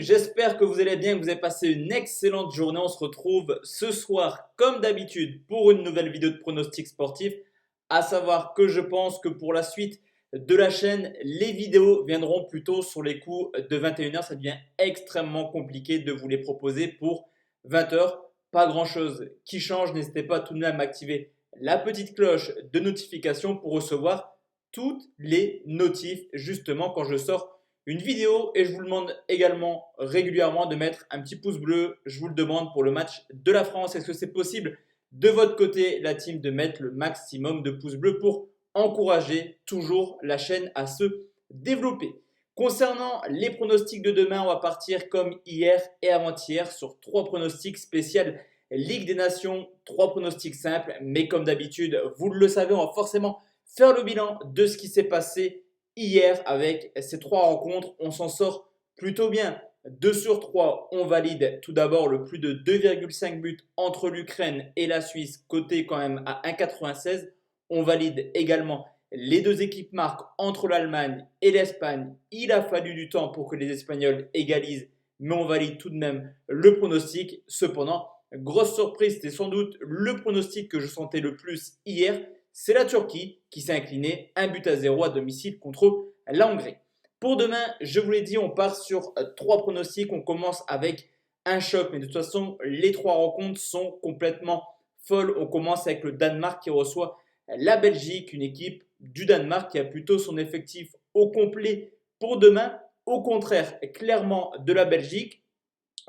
j'espère que vous allez bien, que vous avez passé une excellente journée. On se retrouve ce soir comme d'habitude pour une nouvelle vidéo de pronostic sportif. À savoir que je pense que pour la suite de la chaîne, les vidéos viendront plutôt sur les coups de 21h. Ça devient extrêmement compliqué de vous les proposer pour 20h. Pas grand chose qui change. N'hésitez pas tout de même à activer la petite cloche de notification pour recevoir toutes les notifs justement quand je sors une vidéo. Et je vous demande également régulièrement de mettre un petit pouce bleu. Je vous le demande pour le match de la France. Est-ce que c'est possible de votre côté, la team, de mettre le maximum de pouces bleus pour encourager toujours la chaîne à se développer? Concernant les pronostics de demain, on va partir comme hier et avant-hier sur 3 pronostics spéciaux Ligue des Nations, 3 pronostics simples. Mais comme d'habitude, vous le savez, on va forcément faire le bilan de ce qui s'est passé hier avec ces 3 rencontres. On s'en sort plutôt bien. 2 sur 3, on valide tout d'abord le plus de 2,5 buts entre l'Ukraine et la Suisse, coté quand même à 1,96. On valide également les 2 équipes marques entre l'Allemagne et l'Espagne. Il a fallu du temps pour que les Espagnols égalisent, mais on valide tout de même le pronostic. Cependant, grosse surprise, c'était sans doute le pronostic que je sentais le plus hier. C'est la Turquie qui s'est inclinée 1-0 à domicile contre la Hongrie. Pour demain, je vous l'ai dit, on part sur 3 pronostics. On commence avec un choc, mais de toute façon, les 3 rencontres sont complètement folles. On commence avec le Danemark qui reçoit la Belgique, une équipe du Danemark qui a plutôt son effectif au complet pour demain. Au contraire, clairement, de la Belgique.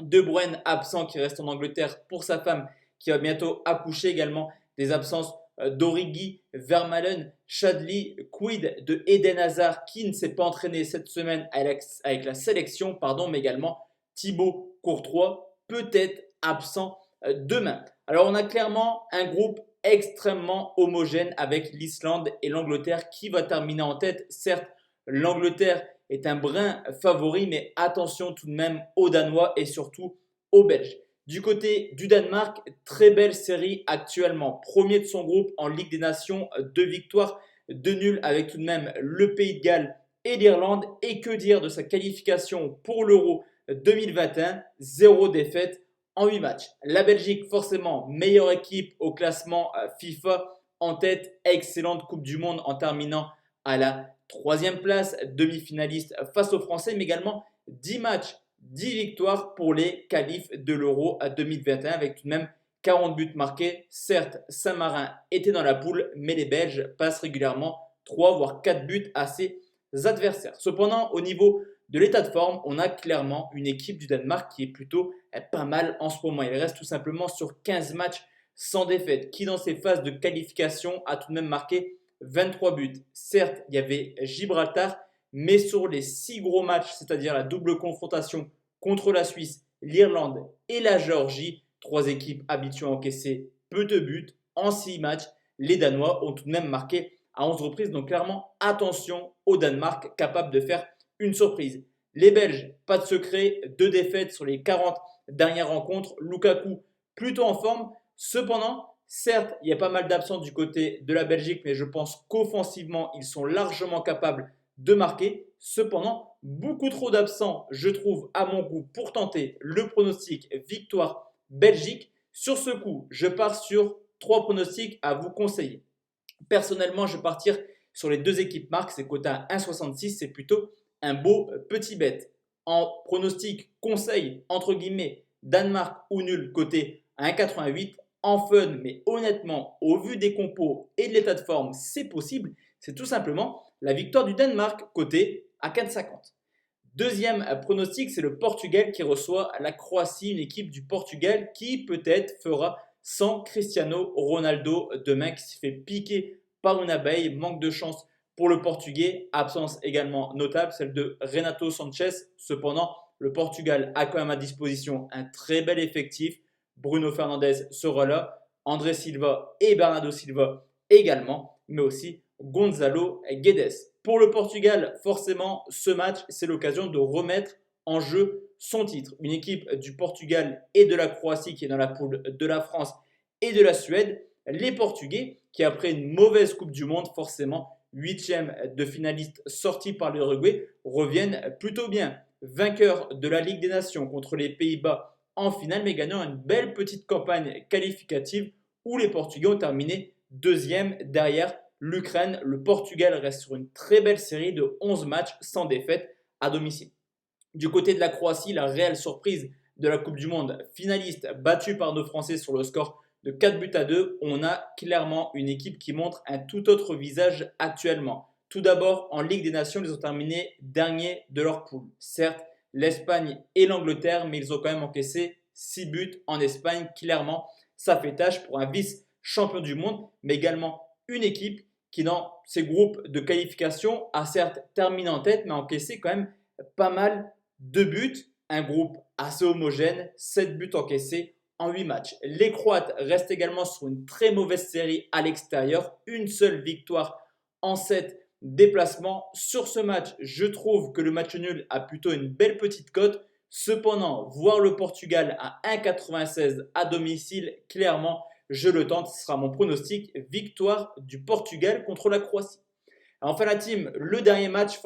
De Bruyne absent qui reste en Angleterre pour sa femme qui va bientôt accoucher, également des absences d'Origi, Vermaelen, Chadli, quid de Eden Hazard qui ne s'est pas entraîné cette semaine avec la sélection, mais également Thibaut Courtois, peut-être absent demain. Alors on a clairement un groupe extrêmement homogène avec l'Islande et l'Angleterre qui va terminer en tête. Certes, l'Angleterre est un brin favori, mais attention tout de même aux Danois et surtout aux Belges. Du côté du Danemark, très belle série actuellement. Premier de son groupe en Ligue des Nations, 2 victoires, 2 nuls avec tout de même le Pays de Galles et l'Irlande. Et que dire de sa qualification pour l'Euro 2021, 0 défaite en 8 matchs. La Belgique, forcément, meilleure équipe au classement FIFA, en tête, excellente Coupe du Monde en terminant à la 3e place, demi-finaliste face aux Français, mais également 10 matchs, 10 victoires pour les qualifs de l'Euro 2021 avec tout de même 40 buts marqués. Certes, Saint-Marin était dans la poule, mais les Belges passent régulièrement 3 voire 4 buts à ses adversaires. Cependant, au niveau de l'état de forme, on a clairement une équipe du Danemark qui est plutôt pas mal en ce moment. Il reste tout simplement sur 15 matchs sans défaite, qui dans ces phases de qualification a tout de même marqué 23 buts. Certes, il y avait Gibraltar, mais sur les 6 gros matchs, c'est-à-dire la double confrontation contre la Suisse, l'Irlande et la Géorgie, 3 équipes habituées à encaisser peu de buts, en 6 matchs, les Danois ont tout de même marqué à 11 reprises. Donc clairement, attention au Danemark, capable de faire une surprise. Les Belges, pas de secret, 2 défaites sur les 40 dernières rencontres. Lukaku, plutôt en forme. Cependant, certes, il y a pas mal d'absents du côté de la Belgique, mais je pense qu'offensivement, ils sont largement capables de marquer. Cependant, beaucoup trop d'absents, je trouve, à mon goût, pour tenter le pronostic victoire Belgique. Sur ce coup, je pars sur 3 pronostics à vous conseiller. Personnellement, je vais partir sur les 2 équipes marques. C'est coté à 1,66. C'est plutôt un beau petit bet. En pronostic conseil, entre guillemets, Danemark ou nul, coté à 1,88. En fun, mais honnêtement, au vu des compos et de l'état de forme, c'est possible. C'est tout simplement la victoire du Danemark, coté à 4,50. Deuxième pronostic, c'est le Portugal qui reçoit la Croatie, une équipe du Portugal qui peut-être fera sans Cristiano Ronaldo demain, qui se fait piquer par une abeille. Manque de chance pour le Portugais. Absence également notable, celle de Renato Sanchez. Cependant, le Portugal a quand même à disposition un très bel effectif. Bruno Fernandes sera là, André Silva et Bernardo Silva également, mais aussi Gonzalo Guedes. Pour le Portugal, forcément, ce match, c'est l'occasion de remettre en jeu son titre. Une équipe du Portugal et de la Croatie qui est dans la poule de la France et de la Suède. Les Portugais qui, après une mauvaise Coupe du Monde, forcément 8e de finaliste sorti par l'Uruguay, reviennent plutôt bien. vainqueur de la Ligue des Nations contre les Pays-Bas en finale, mais gagnant une belle petite campagne qualificative où les Portugais ont terminé deuxième derrière l'Ukraine. Le Portugal reste sur une très belle série de 11 matchs sans défaite à domicile. Du côté de la Croatie, la réelle surprise de la Coupe du Monde, finaliste battue par nos Français sur le score de 4-2, on a clairement une équipe qui montre un tout autre visage actuellement. Tout d'abord, en Ligue des Nations, ils ont terminé dernier de leur poule. Certes, l'Espagne et l'Angleterre, mais ils ont quand même encaissé 6 buts en Espagne. Clairement, ça fait tâche pour un vice-champion du monde, mais également une équipe qui, dans ses groupes de qualification, a certes terminé en tête, mais a encaissé quand même pas mal de buts. Un groupe assez homogène, 7 buts encaissés en 8 matchs. Les Croates restent également sur une très mauvaise série à l'extérieur. Une seule victoire en 7 déplacements. Sur ce match, je trouve que le match nul a plutôt une belle petite cote. Cependant, voir le Portugal à 1,96 à domicile, clairement, je le tente. Ce sera mon pronostic. Victoire du Portugal contre la Croatie. Enfin la team, le dernier match,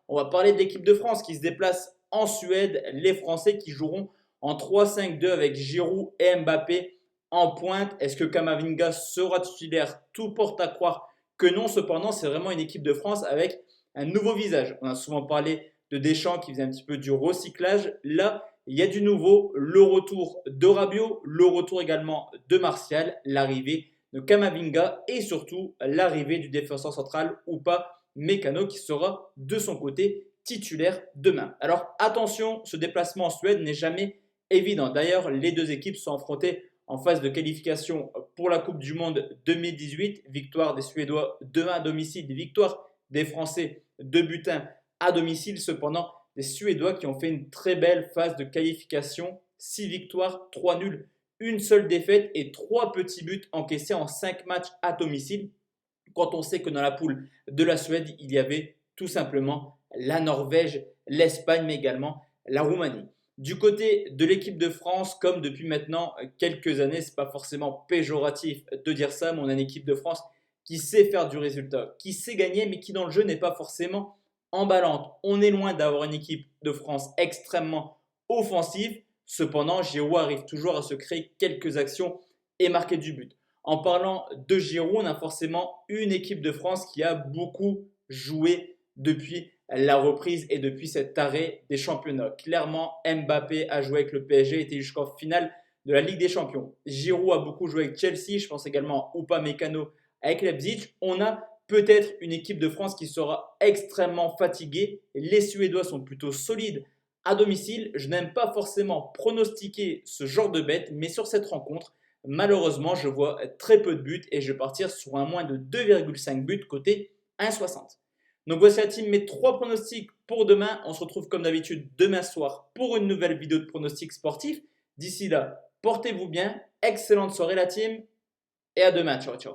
on va parler de l'équipe de France qui se déplace en Suède. Les Français qui joueront en 3-5-2 avec Giroud et Mbappé en pointe. Est-ce que Camavinga sera titulaire? Tout porte à croire que non. Cependant, c'est vraiment une équipe de France avec un nouveau visage. On a souvent parlé de Deschamps qui faisait un petit peu du recyclage. Là, il y a du nouveau. Le retour de Rabiot, le retour également de Martial, l'arrivée de Camavinga et surtout l'arrivée du défenseur central ou pas Mécano qui sera de son côté titulaire demain. Alors attention, ce déplacement en Suède n'est jamais évident. D'ailleurs, les deux équipes sont affrontées en phase de qualification pour la Coupe du Monde 2018. Victoire des Suédois 2-1 à domicile, victoire des Français 2-1 à domicile. Cependant, les Suédois qui ont fait une très belle phase de qualification, 6 victoires, 3 nuls, une seule défaite et 3 petits buts encaissés en 5 matchs à domicile. Quand on sait que dans la poule de la Suède, il y avait tout simplement la Norvège, l'Espagne, mais également la Roumanie. Du côté de l'équipe de France, comme depuis maintenant quelques années, ce n'est pas forcément péjoratif de dire ça, mais on a une équipe de France qui sait faire du résultat, qui sait gagner, mais qui dans le jeu n'est pas forcément emballante. On est loin d'avoir une équipe de France extrêmement offensive. Cependant, Giroud arrive toujours à se créer quelques actions et marquer du but. En parlant de Giroud, on a forcément une équipe de France qui a beaucoup joué depuis la reprise et depuis cet arrêt des championnats. Clairement, Mbappé a joué avec le PSG, était jusqu'en finale de la Ligue des Champions. Giroud a beaucoup joué avec Chelsea, je pense également à Upamecano avec Leipzig. On a peut-être une équipe de France qui sera extrêmement fatiguée. Les Suédois sont plutôt solides à domicile. Je n'aime pas forcément pronostiquer ce genre de bête, mais sur cette rencontre, malheureusement, je vois très peu de buts et je vais partir sur un moins de 2,5 buts côté 1,60. Donc voici la team, mes 3 pronostics pour demain. On se retrouve comme d'habitude demain soir pour une nouvelle vidéo de pronostics sportifs. D'ici là, portez-vous bien, excellente soirée la team et à demain. Ciao, ciao.